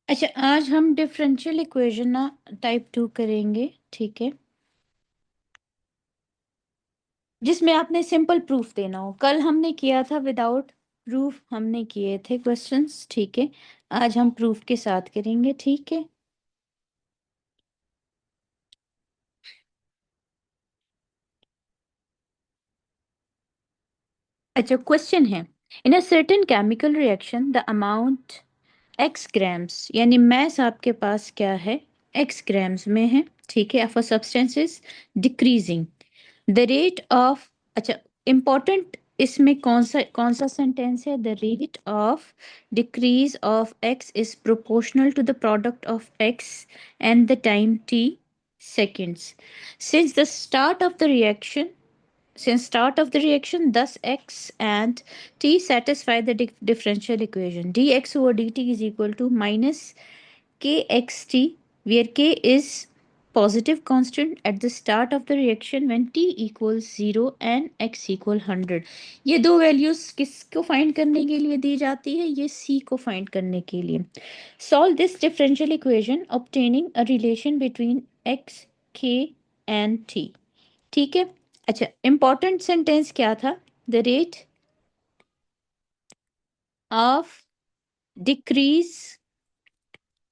अच्छा, आज हम डिफरेंशियल इक्वेशन ना टाइप 2 करेंगे, ठीक है, जिसमें आपने सिंपल प्रूफ देना हो। कल हमने किया था विदाउट प्रूफ, हमने किए थे क्वेश्चंस, ठीक है। आज हम प्रूफ के साथ करेंगे, ठीक है। अच्छा, क्वेश्चन है, in a certain chemical reaction the amount x grams, यानी मैस आपके पास क्या है, एक्स ग्राम्स में है, ठीक है, for substance is decreasing the rate of. अच्छा, इंपॉर्टेंट इसमें कौन सा सेंटेंस है, the rate of decrease of x is proportional to the product of x and the time t seconds since the start of the reaction thus x and t satisfy the differential equation. Dx over dt is equal to minus kxt, where k is positive constant at the start of the reaction when t equals 0 and x equal 100. ये दो values किसको find करने के लिए दी जाती है, ये c को फाइंड करने के लिए। Solve this differential equation obtaining a relation between x, k and t. ठीक है। अच्छा, इंपॉर्टेंट सेंटेंस क्या था, the rate of decrease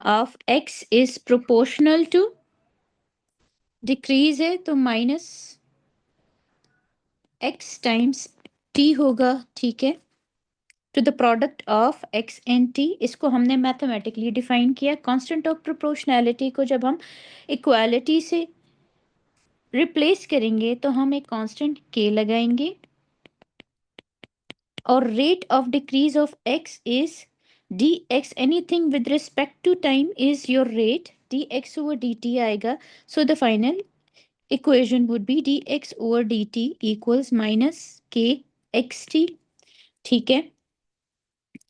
of x is proportional to, decrease है तो माइनस एक्स टाइम्स टी होगा, ठीक है, to the product of x and t. इसको हमने मैथमेटिकली डिफाइन किया। कांस्टेंट ऑफ प्रोपोर्शनैलिटी को जब हम इक्वालिटी से रिप्लेस करेंगे तो हम एक कांस्टेंट के लगाएंगे, और rate of decrease of x is dx, anything with respect to time is your rate, dx over dt आएगा। so the final equation would be dx over dt equals minus k xt, ठीक है।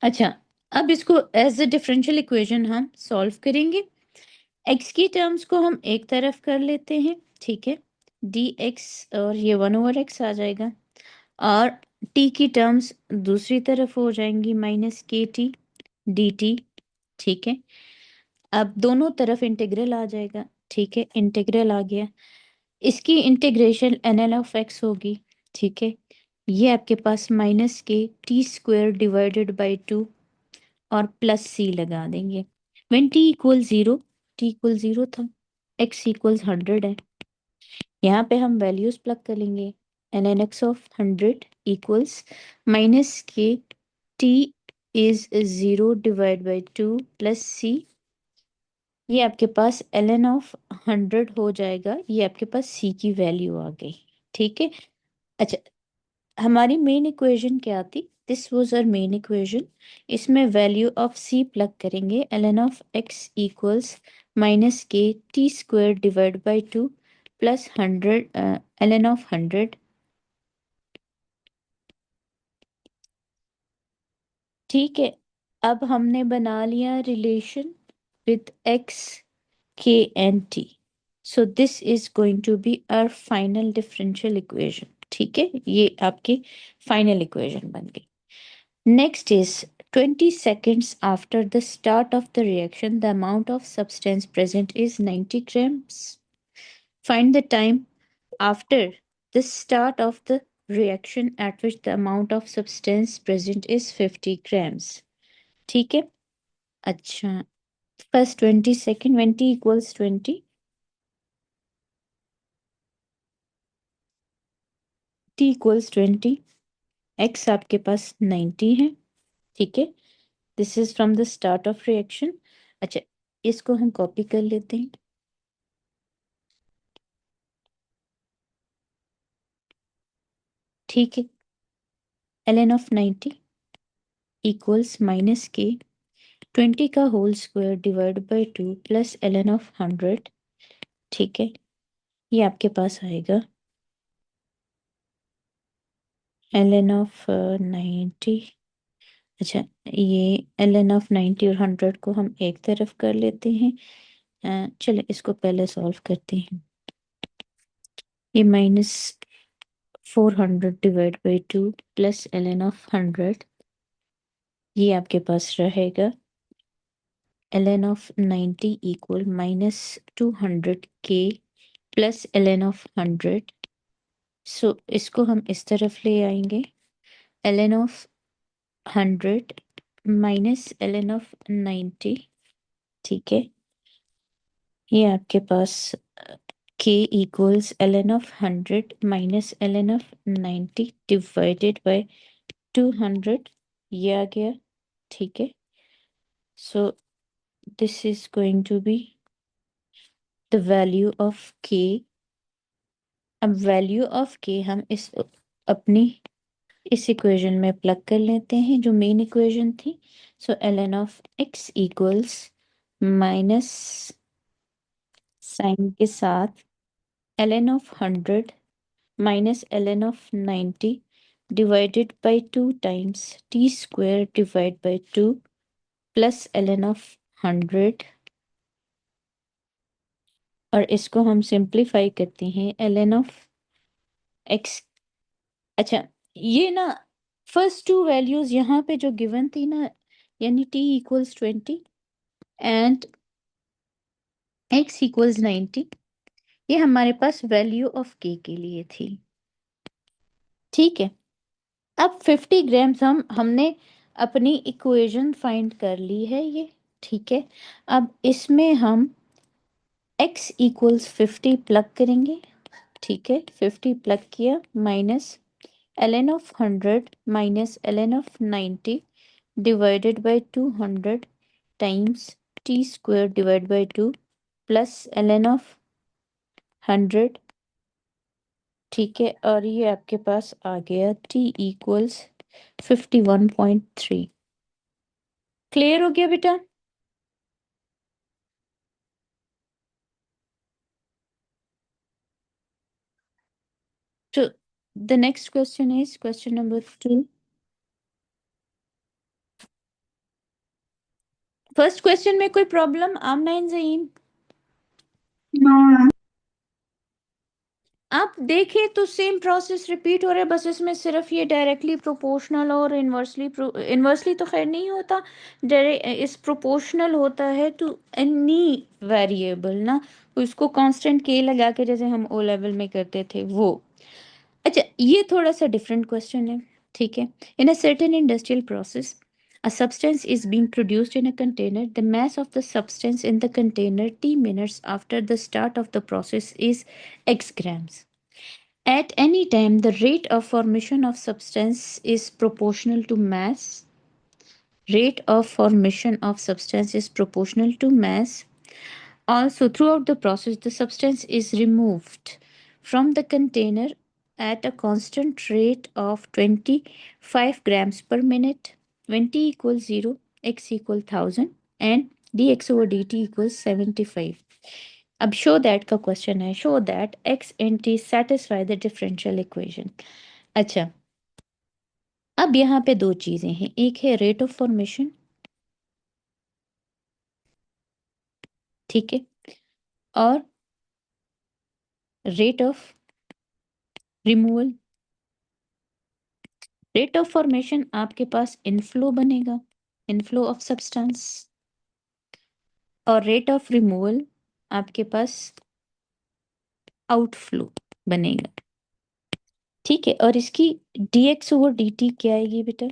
अच्छा, अब इसको as a differential equation हम solve करेंगे। x की terms को हम एक तरफ कर लेते हैं, ठीक है, dx, और ये 1/x आ जाएगा, और t की टर्म्स दूसरी तरफ हो जाएंगी, minus k T D T, ठीक है। अब दोनों तरफ इंटीग्रल आ जाएगा, ठीक है, इंटीग्रल आ गया, इसकी integration n l of x होगी, ठीक है। ये आपके पास minus k t square divided by 2 और प्लस सी लगा देंगे। When t equal 0, t equal 0 था, एक्स इक्वल्स 100 है, यहाँ पे हम वैल्यूज प्लग कर लेंगे। N n x of 100 equals minus k t is 0 divide by 2 plus c, ये आपके पास ln ऑफ 100 हो जाएगा, ये आपके पास c की वैल्यू आ गई, ठीक है। अच्छा, हमारी मेन इक्वेशन क्या थी, this was our main equation. इसमें वैल्यू ऑफ c प्लग करेंगे, ln of x equals minus k t square divide by 2 plus 100 ln of 100, ठीक है। अब हमने बना लिया relation with x, k and t. So this is going to be our final differential equation, ठीक है, ये आपकी फाइनल इक्वेशन बन गई। Next is 20 seconds after the start of the reaction the amount of substance present is 90 grams. Find the time after the start of the reaction at which the amount of substance present is 50 grams, ठीक है। अच्छा, first 20 second, 20 equals 20, t equals 20, x आपके पास 90 है, ठीक है। This is from the start of reaction. अच्छा, इसको हम कॉपी कर लेते हैं, ठीक है। ln of 90 equals minus k 20 का whole square divide by 2 plus ln of 100, ठीक है। ये आपके पास आएगा ln ऑफ 90। अच्छा, ये ln ऑफ 90 और 100 को हम एक तरफ कर लेते हैं। चलो इसको पहले सॉल्व करते हैं। ये minus 400 divide by 2 plus ln of 100, ये आपके पास रहेगा ln of 90 equal -200k plus ln of 100। So इसको हम इस तरफ ले आएंगे, ln of 100 minus ln of 90। ठीक है, ये आपके पास k equals ln of 100 minus ln of 90 divided by 200, ये आ गया। ठीक है, so this is going to be the value of k। अब वैल्यू ऑफ k हम इस अपनी इस इक्वेशन में प्लग कर लेते हैं जो मेन इक्वेशन थी। So ln of x equals minus sign के साथ ln of 100 minus ln of 90 divided by 2 times t square divide by 2 plus ln of 100। और इसको हम सिंप्लीफाई करते हैं ln ऑफ x। अच्छा, ये ना फर्स्ट टू वैल्यूज यहाँ पे जो गिवन थी ना, यानी t equals 20 and x equals 90, ये हमारे पास वैल्यू ऑफ k के लिए थी। ठीक है, अब 50 ग्राम्स हमने अपनी इक्वेशन फाइंड कर ली है ये। ठीक है, अब इसमें हम x इक्वल्स 50 प्लग करेंगे। ठीक है, 50 प्लग किया minus ln of 100 minus ln of 90 divided by 200 times t square divide by 2 plus ln of 100। ठीक है, और ये आपके पास आ गया t इक्वल्स 51.3। क्लियर हो गया बेटा? तो the next question is question number 2। First question में कोई प्रॉब्लम आमना इन ज़हीम? आप देखें तो सेम प्रोसेस रिपीट हो रहा है, बस इसमें सिर्फ ये डायरेक्टली प्रोपोर्शनल और इन्वर्सली इन्वर्सली तो खैर नहीं होता, इस प्रोपोर्शनल होता है टू एनी वेरिएबल ना, उसको कांस्टेंट के लगा के जैसे हम ओ लेवल में करते थे वो। अच्छा, ये थोड़ा सा डिफरेंट क्वेश्चन है। ठीक है, in a certain industrial process a substance is being produced in a container. The mass of the substance in the container t minutes after the start of the process is x grams. At any time, the rate of formation of substance is proportional to mass. Rate of formation of substance is proportional to mass. Also, throughout the process, the substance is removed from the container at a constant rate of 25 grams per minute, when t equals 0, x equals 1000, and dx over dt equals 75. अब show that का question है, show that x and t satisfy the differential equation। अच्छा, अब यहाँ पे दो चीजें हैं, एक है रेट ऑफ फॉर्मेशन, ठीक है, और rate of removal. Rate of formation आपके पास इनफ्लो बनेगा, इनफ्लो ऑफ सब्सटेंस, और रेट ऑफ रिमूवल आपके पास आउटफ्लो बनेगा। ठीक है, और इसकी dx ओवर dt क्या आएगी बेटा?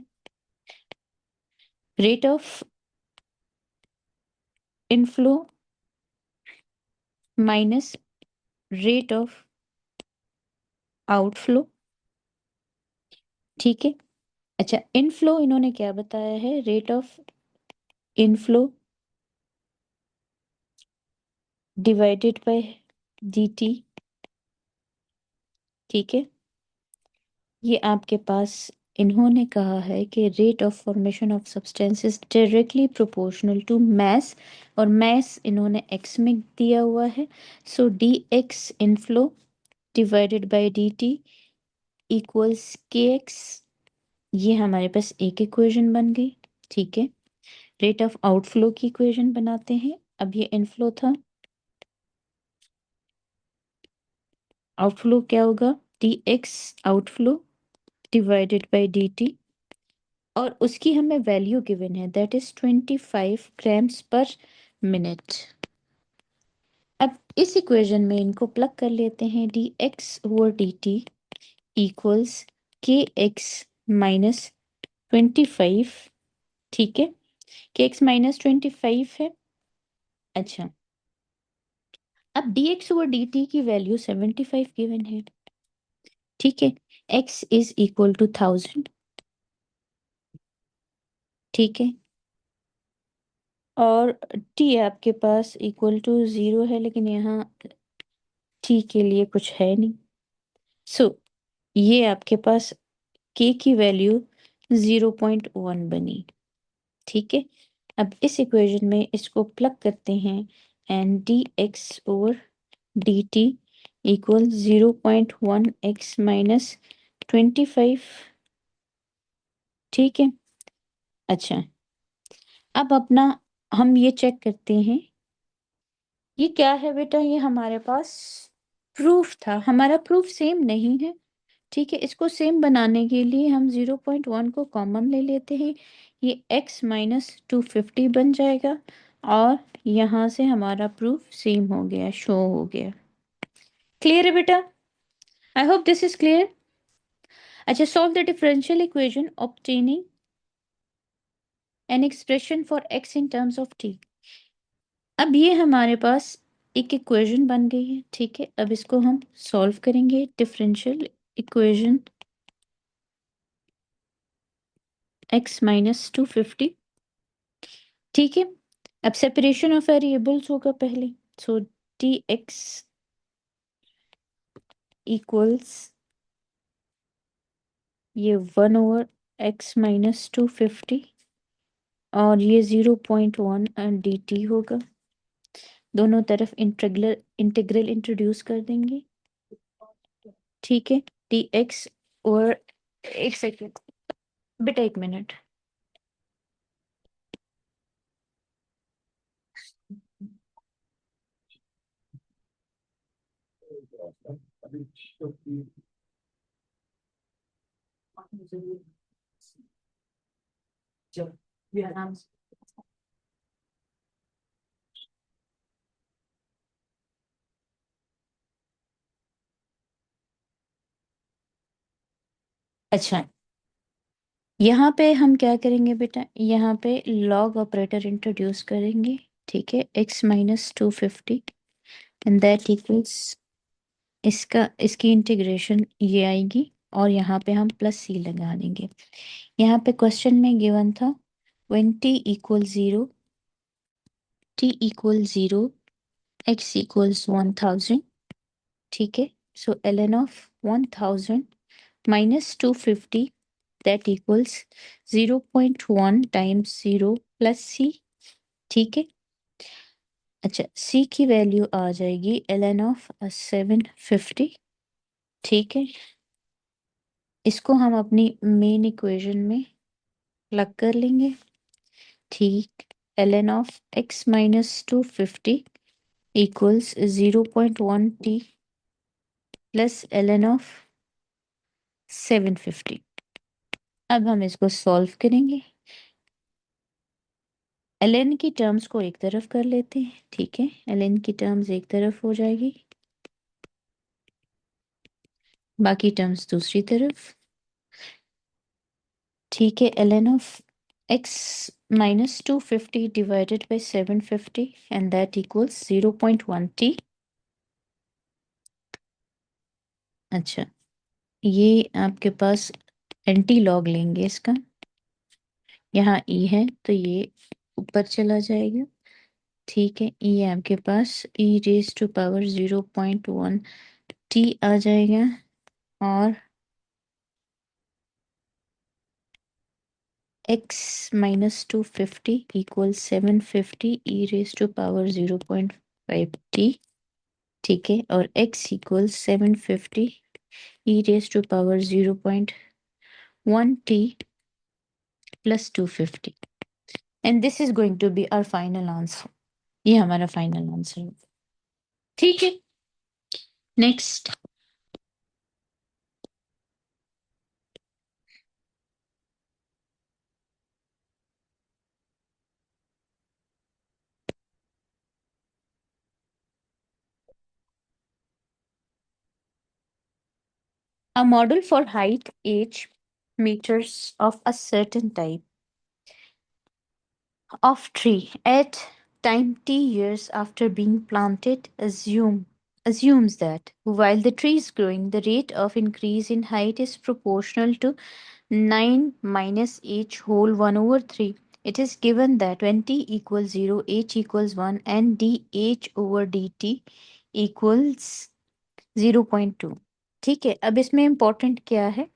Rate of inflow minus rate of outflow. ठीक है, अच्छा, इनफ्लो इन्होंने क्या बताया है? Rate of inflow divided bye dt। ठीक है, ये आपके पास इन्होंने कहा है कि rate of formation of substances directly proportional to mass, और मैस इन्होंने एक्स में दिया हुआ है। So d x inflow divided by d T equals k x. ये हमारे पास एक इक्वेशन बन गई। ठीक है, रेट ऑफ आउटफ्लो की इक्वेशन बनाते हैं। अब ये इनफ्लो था, आउटफ्लो क्या होगा? D x outflow divided by d t और उसकी हमें वैल्यू गिवन है, दैट इज 25 ग्राम्स पर मिनट। अब इस इक्वेशन में इनको प्लग कर लेते हैं, D x over D T equals k x minus 25। ठीक है, के एक्स माइनस 25 है। अच्छा, अब D x over D T की वैल्यू 75 गिवन है। ठीक है, एक्स इज इक्वल टू 1000। ठीक है, और टी आपके पास इक्वल टू 0 है, लेकिन यहाँ टी के लिए कुछ है नहीं। सो ये आपके पास के की वैल्यू 0.1 बनी। ठीक है, अब इस इक्वेशन में इसको प्लग करते हैं, and D x over D T equal 0.1 x minus 25। ठीक है, अच्छा, अब अपना हम ये चेक करते हैं, ये क्या है बेटा, ये हमारे पास प्रूफ था, हमारा प्रूफ सेम नहीं है। ठीक है, इसको सेम बनाने के लिए हम 0.1 को कॉमन ले लेते हैं, ये x माइनस 250 बन जाएगा, और यहाँ से हमारा प्रूफ सेम हो गया, शो हो गया। क्लियर है बेटा? I hope this is clear. अच्छा, solve the differential equation obtaining an expression for x in terms of t। अब ये हमारे पास एक इक्वेशन बन गई है। ठीक है, अब इसको हम सॉल्व करेंगे, डिफरेंशियल इक्वेशन x माइनस 250। ठीक है, अब सेपरेशन ऑफ वेरिएबल्स होगा पहले, सो डी एक्स इक्वल्स ये 1/x माइनस 250, और ये 0.1 डी टी होगा। दोनों तरफ इंटीग्रल इंटीग्रल इंट्रोड्यूस कर देंगे। ठीक है, डी एक्स, और एक सेकेंड बेटा, एक मिनट। अच्छा, यहाँ पे हम क्या करेंगे बेटा, यहाँ पे लॉग ऑपरेटर इंट्रोड्यूस करेंगे। ठीक है, x minus 250 and that equals, इसका इसकी इंटीग्रेशन ये आएगी, और यहाँ पे हम प्लस सी लगा देंगे। यहाँ पे क्वेश्चन में गिवन था when t equal 0, t equal 0, x equals 1000। ठीक है, so ln of 1000 minus 250, that equals 0.1 times 0 plus c. ठीक है, अच्छा, c की वैल्यू आ जाएगी ln ऑफ 750। ठीक है, इसको हम अपनी मेन इक्वेशन में प्लग कर लेंगे। ठीक, ln of x minus 250 equals 0.1 t plus ln of 750। अब हम इसको सॉल्व करेंगे, ln की टर्म्स को एक तरफ कर लेते हैं। ठीक है, ln की टर्म्स एक तरफ हो जाएगी, बाकी टर्म्स दूसरी तरफ। ठीक है, ln of x minus 250 divided by 750 and that equals 0.1 t। अच्छा, ये आपके पास एंटी लॉग लेंगे इसका, यहाँ e है तो ये ऊपर चला जाएगा। ठीक है, ये आपके पास e raise to power 0.1 t आ जाएगा, और x minus 250 equal 750 e raise to power 0.5 t। ठीक है, और x equal 750 e raise to power 0.1 t plus 250, and this is going to be our final answer. ये हमारा फाइनल आंसर है। ठीक है, next. A model for height, age, meters of a certain type of tree at time t years after being planted assumes that while the tree is growing, the rate of increase in height is proportional to 9 minus h whole 1 over 3. It is given that when t equals 0, h equals 1 and dh over dt equals 0.2. ठीक है, अब इसमें important क्या है?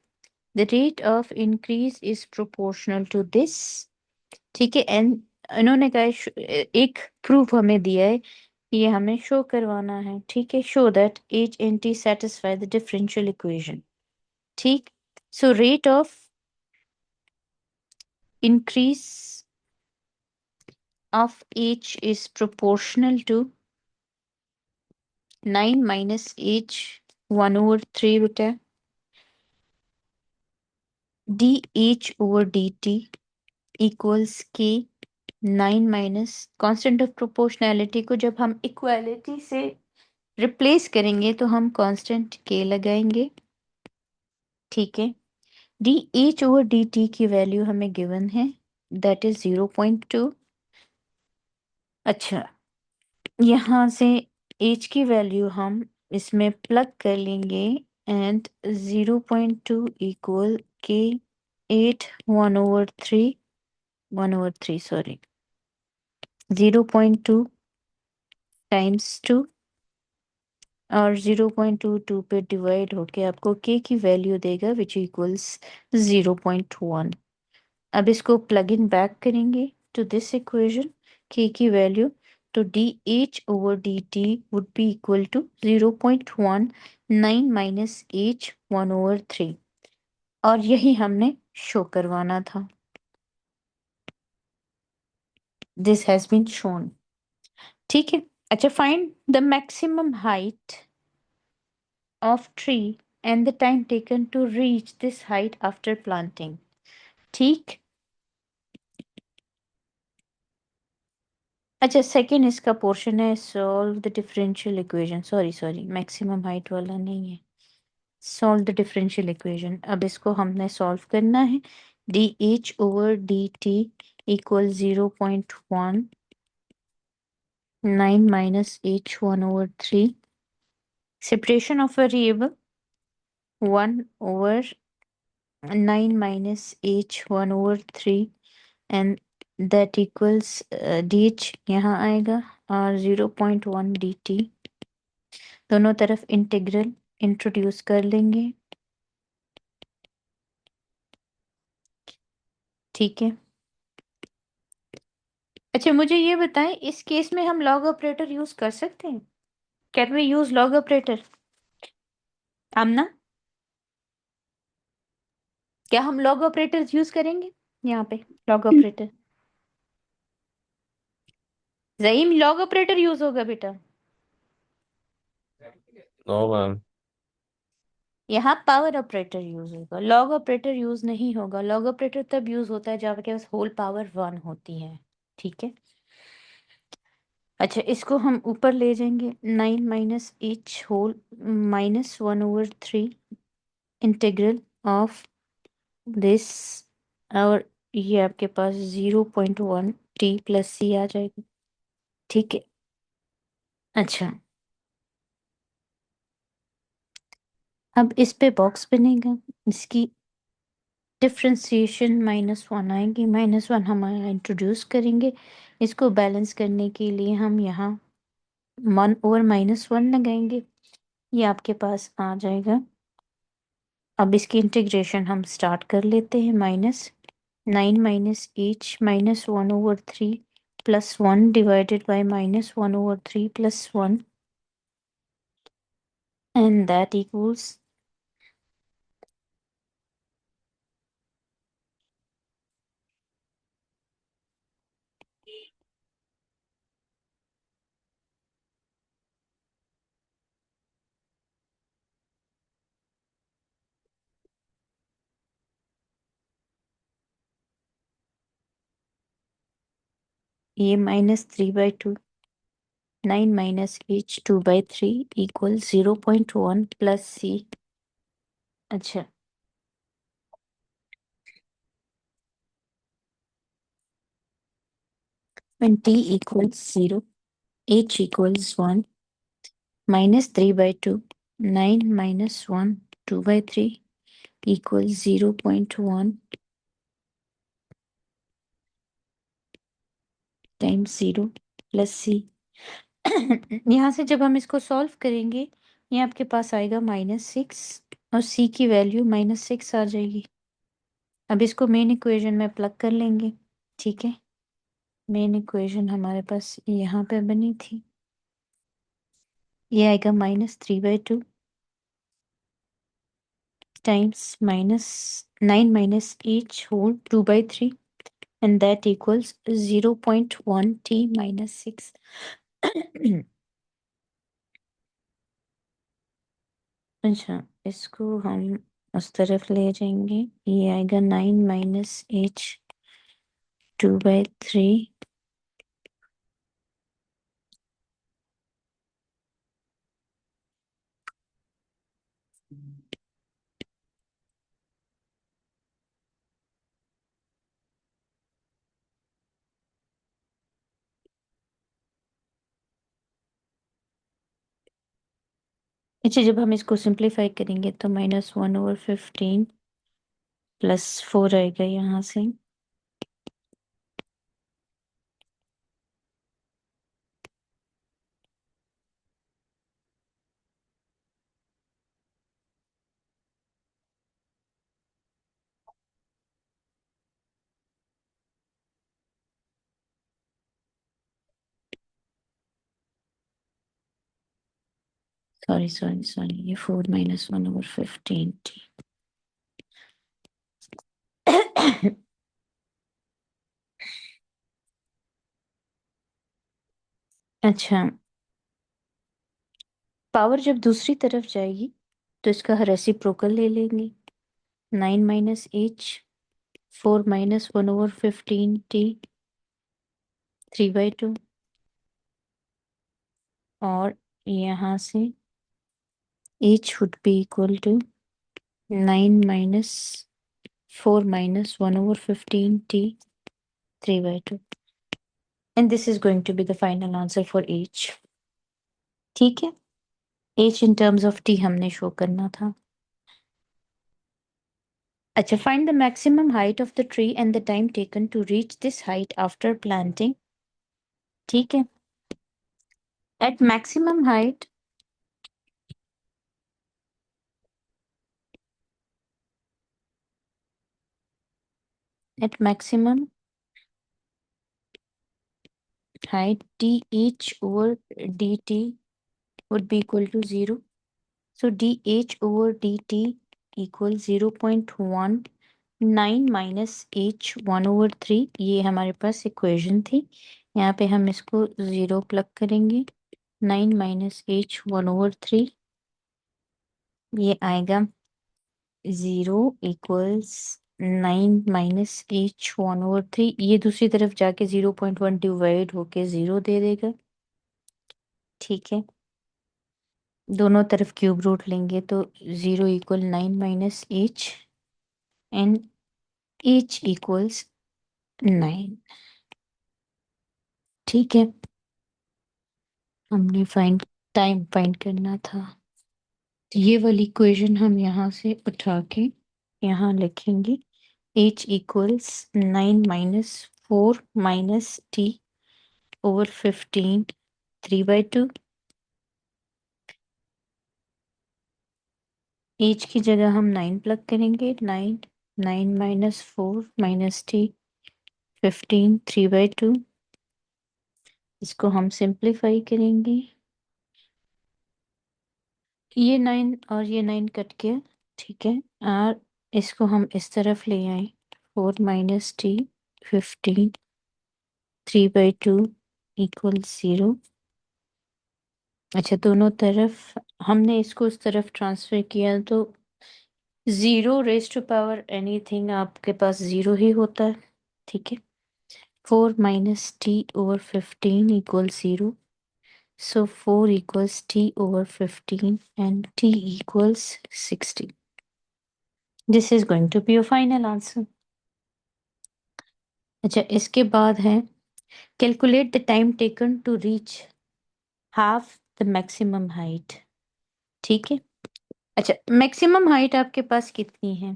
The rate of increase is proportional to this. ठीक है, and इन्होंने कहा एक प्रूफ हमें दिया है, ये हमें शो करवाना है। ठीक है, show that H N T satisfy the differential equation. ठीक, so rate of increase of H is proportional to 9 minus H 1 over 3 बेटा D H over D T equals K 9 minus constant of proportionality को जब हम equality से replace करेंगे तो हम constant के लगाएंगे। ठीक है, D H over D T की वैल्यू हमें गिवन है, दैट इज 0.2। अच्छा, यहाँ से एच की वैल्यू हम इसमें प्लग कर लेंगे एंड 0.2 इक्वल के 8 1/3 सॉरी 0.2 टाइम्स 2 और 0.22 पे डिवाइड होके आपको के की वैल्यू देगा विच इक्वल्स 0.1। अब इसको प्लग इन बैक करेंगे टू दिस इक्वेशन, के की वैल्यू, तो d H over D t would be equal to 0.19 minus h 1/3 और यही हमने शो करवाना था। This has been shown. ठीक है, अच्छा, find the maximum height of tree and the time taken to reach this height after planting। ठीक, अच्छा, सेकेंड इसका पोर्शन है solve the differential equation, sorry maximum height वाला नहीं है, सॉल्व द डिफरेंशियल इक्वेशन। अब इसको हमने सॉल्व करना है, D H over D T equal 0.1 9 minus h 1/3 separation of variable 1 over 9 minus h 1/3 and that equals dh यहाँ आएगा और 0.1 dt दोनों तरफ इंटीग्रल इंट्रोड्यूस कर लेंगे। ठीक है, अच्छा मुझे ये बताएं, इस केस में हम लॉग ऑपरेटर यूज कर सकते हैं? Can we use log operator? Amna, क्या हम लॉग ऑपरेटर यूज करेंगे यहाँ पे? Log operator, Zaheem log operator use होगा बेटा? No ma'am. यहाँ पावर ऑपरेटर यूज होगा, लॉग ऑपरेटर यूज नहीं होगा। लॉग ऑपरेटर तब यूज होता है जब आपके पास होल पावर 1 होती है। ठीक है, अच्छा इसको हम ऊपर ले जाएंगे, 9 minus h whole -1/3 integral of this, और ये आपके पास 0.1 टी प्लस सी आ जाएगा। ठीक है, अच्छा अब इस पे बॉक्स बनेगा, इसकी डिफ्रेंसिएशन -1 आएगी, -1 हम इंट्रोड्यूस करेंगे। इसको बैलेंस करने के लिए हम यहाँ 1 ओवर -1 लगाएंगे, ये आपके पास आ जाएगा। अब इसकी इंटीग्रेशन हम स्टार्ट कर लेते हैं, -9 minus h -1/3 plus 1 divided by -1/3 plus 1 and that equals ये -3/2, 9 माइनस एच 2/3 इक्वल 0.1 प्लस सी अच्छा, when t equals 0, h equals 1, minus 3 by 2, 9 minus 1, 2 by 3 equals 0.1 times 0 plus c. यहाँ से जब हम इसको सॉल्व करेंगे, ये आपके पास आएगा -6 और c की वैल्यू -6 आ जाएगी। अब इसको मेन इक्वेशन में प्लग कर लेंगे, ठीक है। मेन इक्वेशन हमारे पास यहाँ पे बनी थी, ये आएगा -3/2 times -9 minus h whole 2/3 and that equals 0.1 t minus 6. अच्छा, इसको हम उस तरफ ले जाएंगे, ये आएगा 9 minus h 2/3। अच्छा, जब हम इसको सिंप्लीफाई करेंगे तो -1/15 +4 आएगा यहाँ से। सॉरी, ये 4 - 1/15 थी। अच्छा, पावर जब दूसरी तरफ जाएगी तो इसका रेसिप्रोकल ले लेंगे। 9 minus h 4 minus 1/15 t 3/2 और यहाँ से h would be equal to 9 minus 4 minus 1/15 t 3/2 and this is going to be the final answer for h। ठीक है, h in terms of t हमने शो करना था। अच्छा, find the maximum height of the tree and the time taken to reach this height after planting। ठीक है, at maximum height at maximum height dh over dt would be equal to 0. So dh over dt equals 0.19 minus h 1/3। ये हमारे पास equation थी, यहाँ पे हम इसको 0 plug करेंगे। 9 minus h 1/3 ये आएगा 0 equals 9 minus h 1/3। ये दूसरी तरफ जाके 0.1 डिवाइड होके 0 दे देगा, ठीक है। दोनों तरफ क्यूब रूट लेंगे तो 0 equal 9 minus H and H equals 9, ठीक है। हमने टाइम फाइंड करना था, तो ये वाली इक्वेशन हम यहाँ से उठा के यहाँ लिखेंगे। h equals 9 minus 4 minus t over 15 3/2। h की जगह हम 9 प्लग करेंगे। 9 माइनस 4 माइनस t 15 3/2। इसको हम सिंप्लीफाई करेंगे, ये 9 और ये 9 कट गया, ठीक है। और इसको हम इस तरफ ले आए, 4 माइनस t 15 3/2 इक्वल 0। अच्छा, दोनों तरफ हमने इसको इस तरफ ट्रांसफर किया तो 0 रेज टू पावर एनीथिंग आपके पास 0 ही होता है, ठीक है। 4 minus t over 15 equal 0। So 4 equals t over 15 and t equals 60। This is going to be your final answer. अच्छा, इसके बाद है calculate the time taken to reach half the maximum height. ठीक है। अच्छा, मैक्सिमम हाइट आपके पास कितनी है?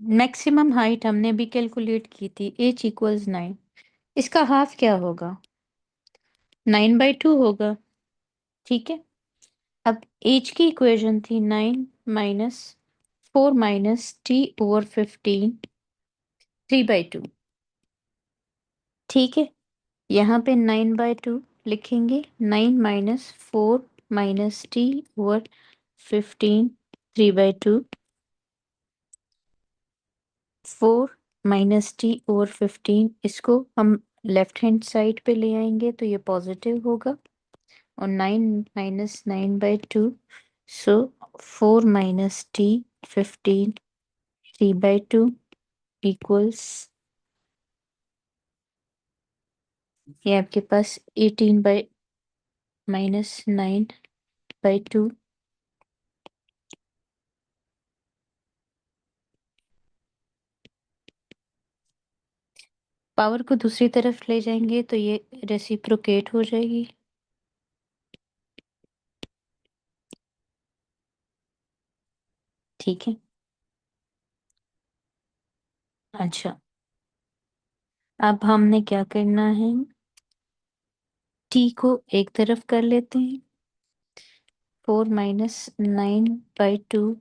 मैक्सिमम हाइट हमने भी कैलकुलेट की थी, h इक्वल्स 9। इसका हाफ क्या होगा? 9/2 होगा। ठीक है। अब h की इक्वेशन थी 9 - 4 - t/15 3/2। ठीक है। यहाँ पे 9/2 लिखेंगे, 9 - 4 - t/15 3/2। 4 - t/15, इसको हम लेफ्ट हैंड साइड पे ले आएंगे तो ये पॉजिटिव होगा, और 9 - 9/2, सो 4 - t/15 3/2 इक्वल्स, ये आपके पास 18/-9/2। पावर को दूसरी तरफ ले जाएंगे तो ये रेसिप्रोकेट हो जाएगी। ठीक है। अच्छा, अब हमने क्या करना है, टी को एक तरफ कर लेते हैं। 4 - 9/2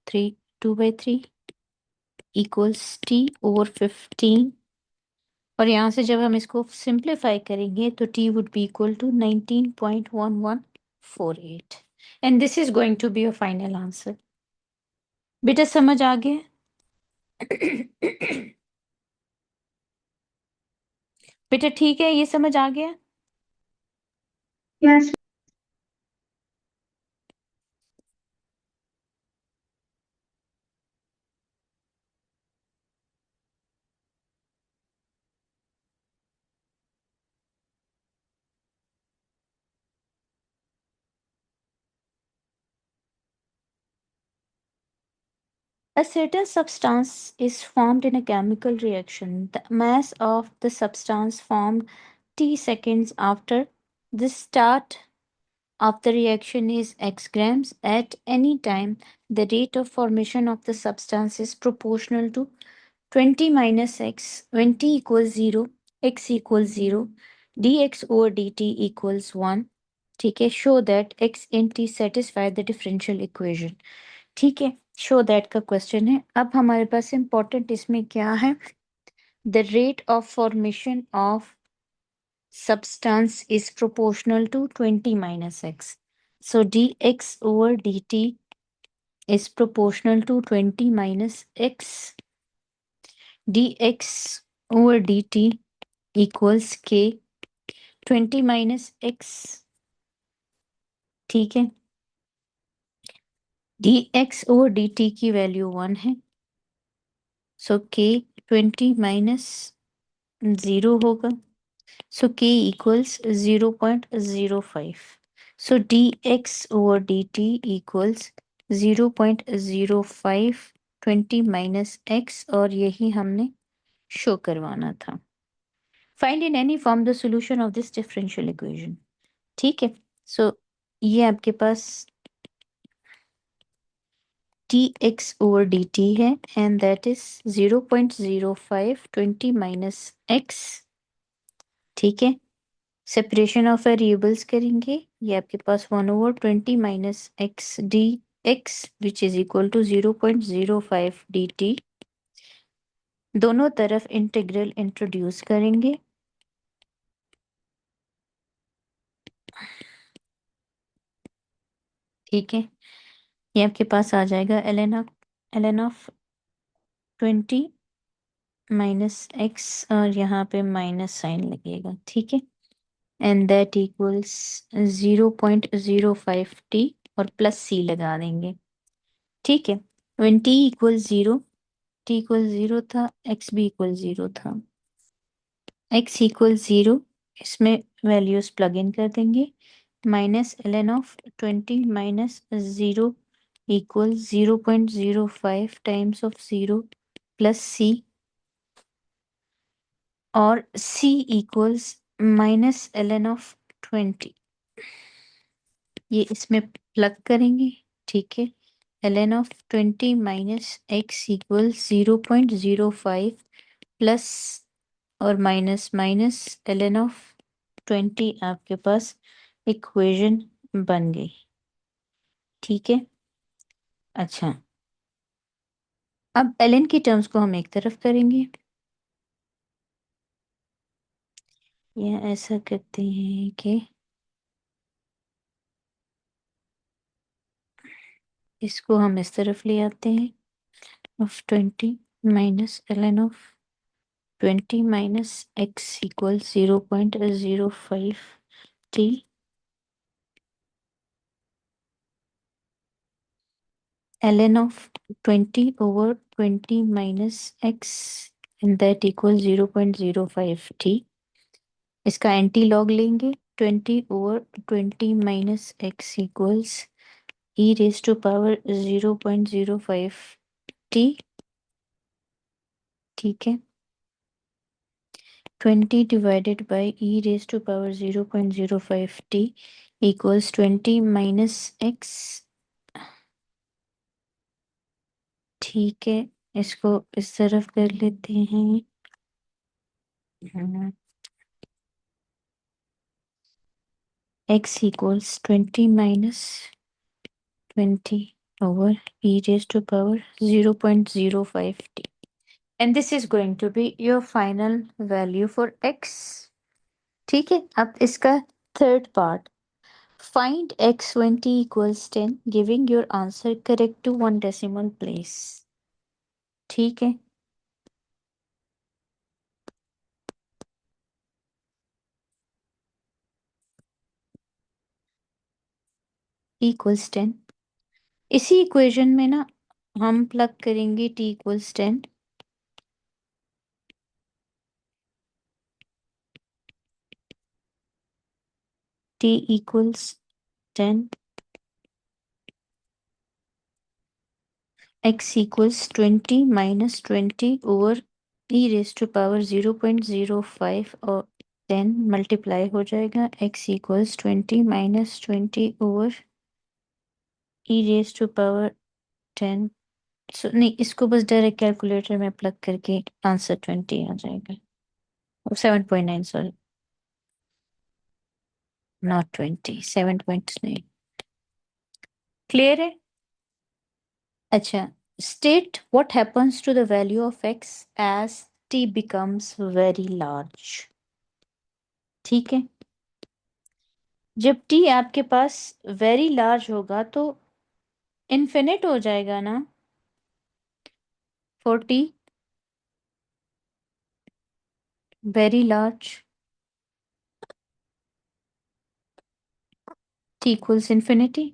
2/3 इक्वल्स t/15, और यहाँ से जब हम इसको सिंप्लीफाई करेंगे तो t would be equal to 19.1148, and this is going to be your final answer. बेटा समझ आ गया? बेटा ठीक है, ये समझ आ गया? Yes. A certain substance is formed in a chemical reaction. The mass of the substance formed t seconds after the start of the reaction is x grams. At any time, the rate of formation of the substance is proportional to 20 minus x when t equals 0, x equals 0, dx over dt equals 1. ठीक है, show that x in t satisfy the differential equation. ठीक है, show that का question है। अब हमारे पास important इसमें क्या है, the rate of formation of substance is proportional to 20 minus x. So dx over dt is proportional to 20 minus x. dx over dt equals k 20 minus x। ठीक है, dx over dt की value 1 है, सो k 20 minus 0 होगा, so k equals 0.05. So dx over dt equals 0.05 20 minus x, और यही हमने show करवाना था। Find in any form the solution of this differential equation. ठीक है, सो ये आपके पास dx over dt है, and that is 0.05 20 minus x। ठीक है, सेपरेशन ऑफ वेरिएबल्स करेंगे, ये आपके पास 1/20 minus x d x which is equal to 0.05 dt। दोनों तरफ इंटीग्रल इंट्रोड्यूस करेंगे। ठीक है, ये आपके पास आ जाएगा ln ऑफ 20 माइनस एक्स, और यहाँ पे माइनस साइन लगेगा। ठीक है, एंड दैट इक्वल्स 0.05 t, और प्लस सी लगा देंगे। ठीक है, when t equal 0, t equal 0 था, x भी इक्वल 0 था। x इक्वल 0, इसमें वैल्यूज प्लग इन कर देंगे, -ln of 20 - 0 equals 0.05 times of 0 plus c, और c equals minus ln of 20। ये इसमें प्लग करेंगे, ठीक है। ln of 20 minus x equals 0.05 plus और माइनस माइनस ln of 20 आपके पास इक्वेशन बन गई, ठीक है। अच्छा, अब ln की टर्म्स को हम एक तरफ करेंगे, या ऐसा करते हैं कि इसको हम इस तरफ ले आते हैं, of 20 minus ln of 20 minus x equal 0.05 t, ln of 20 over 20 minus x, and that equals 0.05 t। इसका एंटी लॉग लेंगे, 20 over 20 minus x equals e raise to power 0.05 t, ठीक है। 20 divided by e raise to power 0.05 t equals 20 minus x, ठीक है। इसको इस तरफ कर लेते हैं, x equals 20 minus 20 over e raised to power 0.05 t, and this is going to be your final value for x, ठीक है। अब इसका third part, find x20 equals 10 giving your answer correct to one decimal place, ठीक है। equals 10, इसी equation में ना हम प्लग करेंगे t equals 10, t equals 10, x equals 20 minus 20 over e raised to power 0.05 और 10 मल्टीप्लाई हो जाएगा, x equals 20 minus 20 over e raised to power 10। नहीं, इसको बस डायरेक्ट कैलकुलेटर में प्लग करके आंसर 20 आ जाएगा, 7.9, सॉरी, नॉट 20, 7.9। क्लियर है? अच्छा, state what happens to the value of x as t becomes very large, ठीक है। जब t आपके पास वेरी लार्ज होगा तो इन्फिनिट हो जाएगा ना, 40 very large, t equals infinity,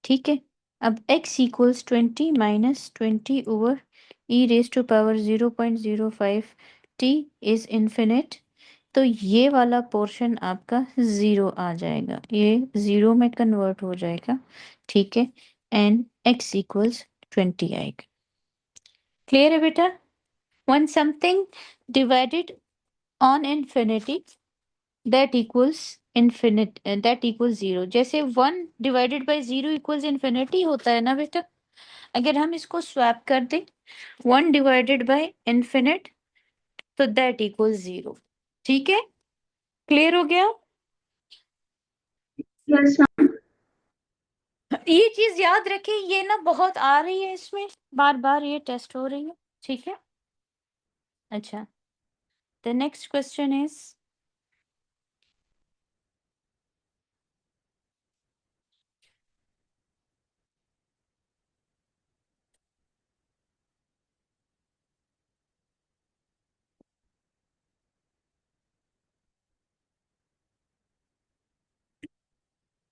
ठीक है। अब x equals 20 minus 20 over e raise to power 0.05 t is infinite, तो ये वाला पोर्शन आपका जीरो आ जाएगा, ये जीरो में कन्वर्ट हो जाएगा, ठीक है। एंड x इक्वल्स 20 आएगा। क्लियर है बेटा? When something divided on infinity that equals infinite, that equals zero, जैसे 1 डिवाइडेड बाई 0 इक्वल्स इन्फिनिटी होता है ना बेटा, अगर हम इसको स्वैप कर दें 1 डिवाइडेड बाई इन्फिनिट तो दैट इक्वल्स 0, ठीक है। क्लियर हो गया? Yes ma'am. ये चीज याद रखें, ये ना बहुत आ रही है इसमें, बार बार ये टेस्ट हो रही है, ठीक है। अच्छा, the next question is,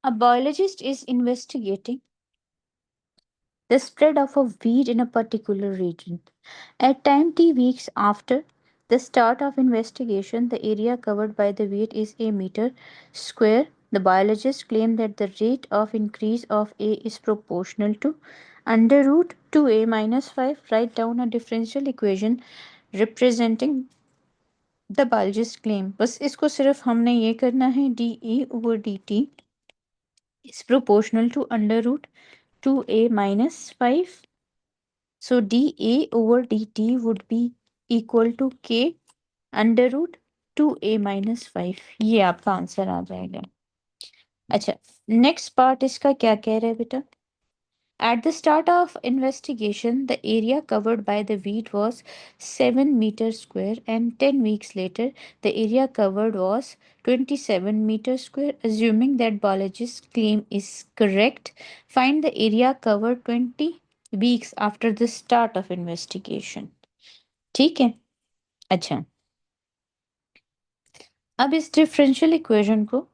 a biologist is investigating the spread of a weed in a particular region. At time t weeks after the start of investigation, the area covered by the weed is a meter square The biologists claim that the rate of increase of A is proportional to under root 2A minus 5. Write down a differential equation representing the biologist claim. बस इसको सिर्फ हमने ये करना है d a over D t is proportional to under root 2a minus 5. So dA/dt would be equal to k under root 2a-5। ये आपका answer आ जाएगा। अच्छा, नेक्स्ट पार्ट इसका क्या कह रहा है बेटा? At the start of investigation, the area covered by the weed was 7 meters square, and 10 weeks later, the area covered was 27 meters square. Assuming that biologist's claim is correct, find the area covered 20 weeks after the start of investigation. ठीक है? अच्छा, अब इस differential equation को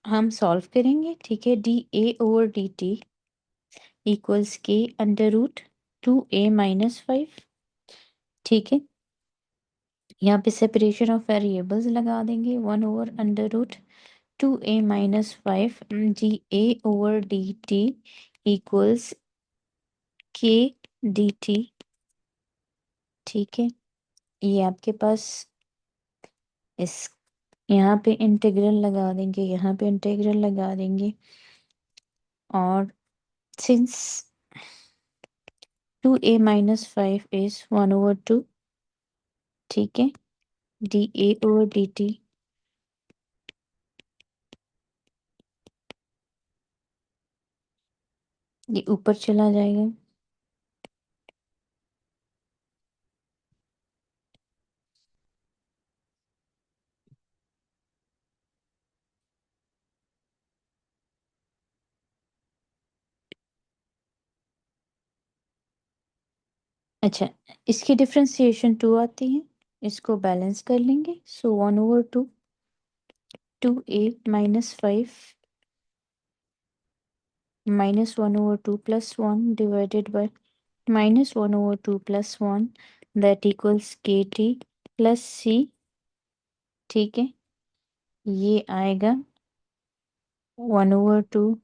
हम solve करेंगे। ठीक है, d a over D T equals के अंडर रूट 2a-5। ठीक है, यहाँ पे सेपरेशन ऑफ वेरिएबल्स लगा देंगे। 1/√2a-5 जी ए ओवर डी टी इक्वल्स के डी टी। ठीक है, ये आपके पास इस यहाँ पे इंटीग्रल लगा देंगे, यहाँ पे इंटीग्रल लगा देंगे, और सिंस 2a-5 इज 1/2, ठीक है, d a over D T ये ऊपर चला जाएगा। अच्छा, इसकी डिफ्रेंसिएशन 2 आती है, इसको बैलेंस कर लेंगे। सो 1/2 2a-5 -1/2 plus 1 divided by -1/2 plus 1 that equals kt plus c। ठीक है, ये आएगा 1/2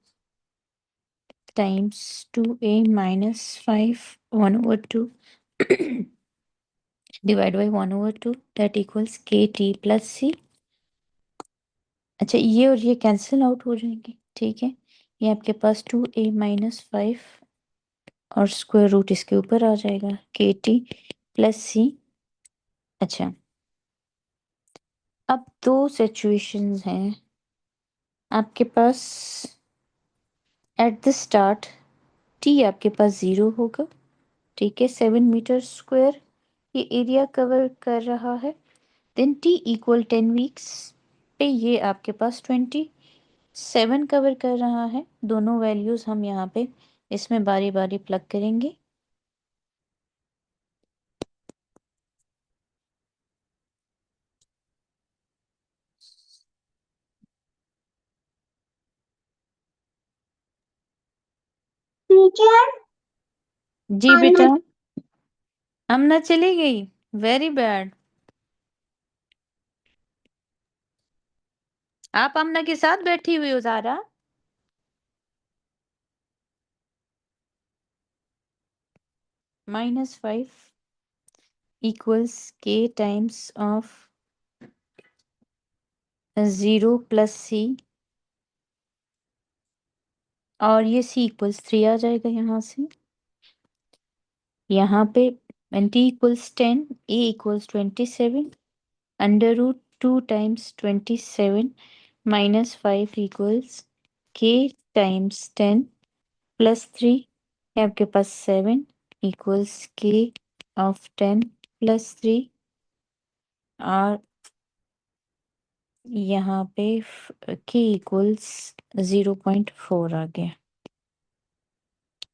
times 2a-5 1/2 divide by 1/2 that equals kt plus c। अच्छा, ये और ये कैंसिल आउट हो जाएंगे। ठीक है, ये आपके पास 2a-5 और स्क्वायर रूट इसके ऊपर आ जाएगा kt प्लस सी। अच्छा, अब दो सिचुएशंस हैं आपके पास। एट द स्टार्ट टी आपके पास 0 होगा। ठीक है, 7 मीटर स्क्वायर ये एरिया कवर कर रहा है। देन टी इक्वल 10 वीक्स पे ये आपके पास 27 कवर कर रहा है। दोनों वैल्यूज हम यहाँ पे इसमें बारी बारी प्लग करेंगे। टीचर जी बेटा, अमना चली गई, वेरी बैड। आप अमना के साथ बैठी हुई हो ज़ारा? -5 इक्वल्स के टाइम्स ऑफ 0 प्लस सी, और ये c इक्वल्स 3 आ जाएगा यहाँ से। यहाँ पे t equals 10, a equals 27, under root 2 times 27 -5 equals k times 10 plus 3, आपके पास 7 इक्वल्स k ऑफ 10 प्लस 3, और यहाँ पे k इक्वल्स 0.4 आ गया।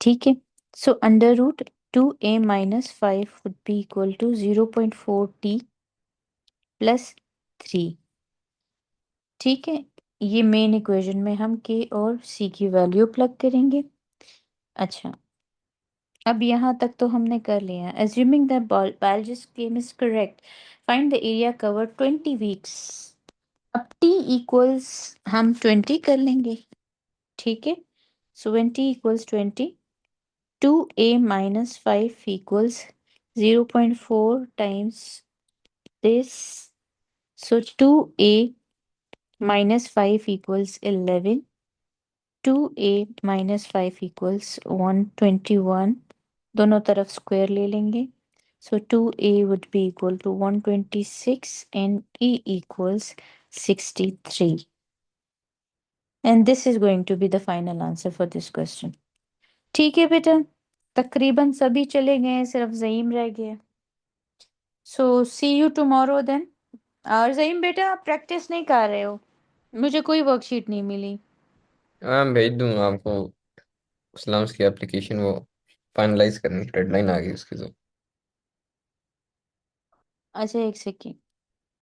ठीक है, so under root 2a-5 would be equal to 0.4t plus 3। ठीक है, ये मेन इक्वेशन में हम k और c की वैल्यू प्लग करेंगे। अच्छा, अब यहाँ तक तो हमने कर लिया। Assuming that biologist claim is correct, find the area covered 20 weeks अब t इक्वल्स हम 20 कर लेंगे, ठीक है। So when t equals 20, 2a minus 5 equals 0.4 times this. So 2a minus 5 equals 11. 2a minus 5 equals 121. दोनों तरफ स्क्वायर ले लेंगे. So 2a would be equal to 126 and e equals 63. And this is going to be the final answer for this question. ठीक है बेटा, तकरीबन सभी चले गए हैं, सिर्फ ज़हीम रह गया. सो सी यू टुमारो देन. और ज़हीम बेटा, आप प्रैक्टिस नहीं कर रहे हो, मुझे कोई वर्कशीट नहीं मिली. हाँ, भेज दूंगा आपको। इस्लाम्स की एप्लीकेशन वो फाइनलाइज करने की डेडलाइन आ गई उसकी तो। अच्छा एक सेकेंड.